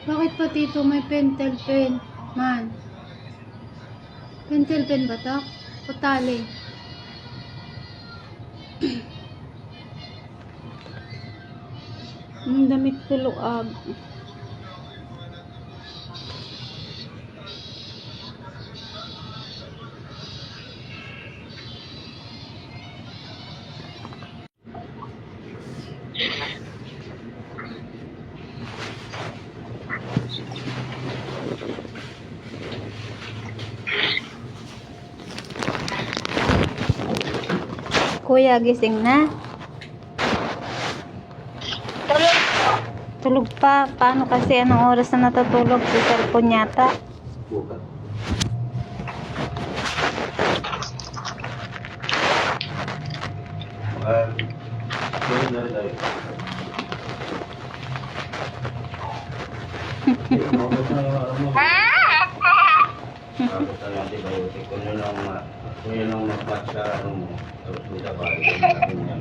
Bakit pa tito may pentel pen? Man. Pentel pen ba to? O tali? Ang damit ko luag. Kuya, gising na? Tulog pa. Paano kasi? Anong oras na natutulog? Sa cellphone yata. Kung yun ang mag-match sa ano mo, tapos may tabali ka na natin yan.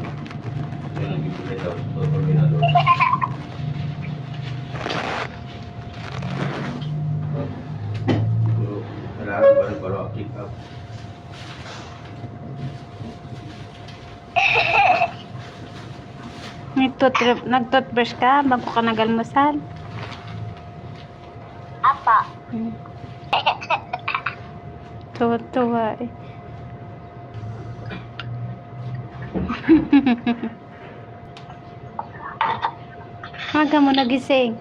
Yun ang bibili daw, tutuloy na doon. Kailangan pa rin pala pick up. Nag-toothbrush ka bago ka nag-almusal? Apa. Tuwa-tuwa eh. Aga mo nagising?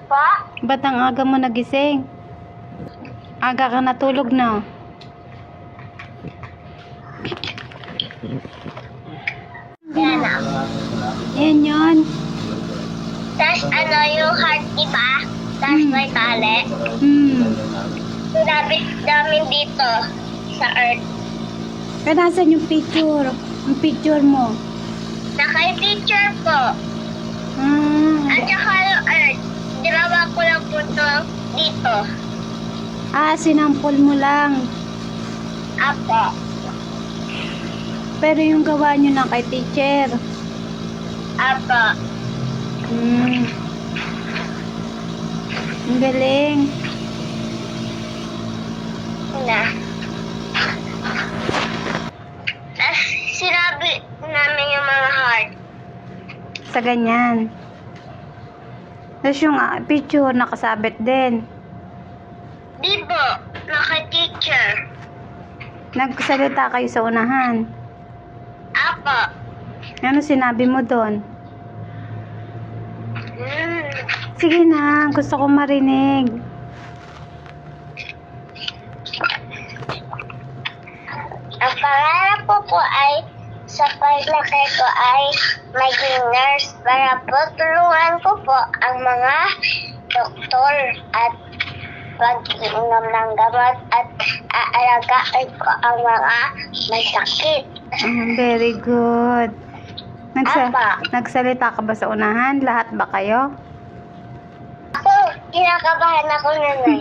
Pa? Ba't ang aga mo nagising? Aga ka natulog na. Yan na. Yan yun. Tapos ano yung heart, diba? Tapos may tali. Sabi namin dito sa earth. Kaya nasan yung picture? Yung picture mo? Naka-picture po. At saka yung earth. Ginawa ko lang po to dito. Sinampol mo lang. Apo. Pero yung gawa nyo na kay teacher. Apo. Ang galing. Na. Tapos sinabi namin yung mga heart. Sa ganyan. Tapos yung picture nakasabit din. Di po, naka-teacher. Nagsalita kayo sa unahan. Apo. Ano sinabi mo doon? Sige na, gusto ko marinig. Ang pangarap ko po ay sa paglaki ko ay maging nurse para po tulungan ko po ang mga doktor at pag-inom ng gamot at aalagaan ko ang mga may sakit. Very good. Apa. Nagsalita ka ba sa unahan? Lahat ba kayo? Ako, kinakabahan ako nanay.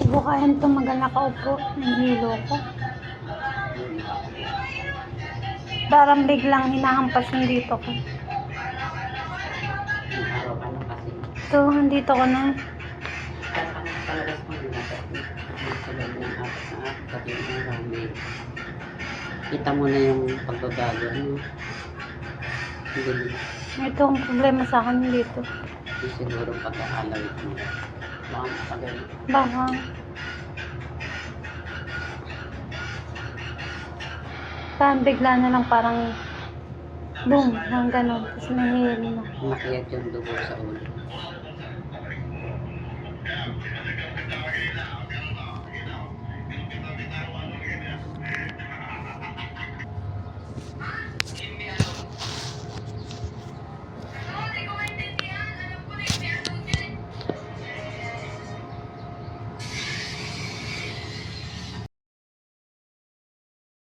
Subukain tumagal na kaupo. Nahihilo ko. Parang biglang hinahampas yung dito ko. Ito, andito ko na. Kita mo na yung pagbabago mo. Hindi Ito ang problema sa akin dito. siguro pag-aalawit mo. Baka matagal. Baka. Parang bigla na lang parang boom, ng gano'n. Tapos nahihilo na. Makiyat yung dugo sa ulo.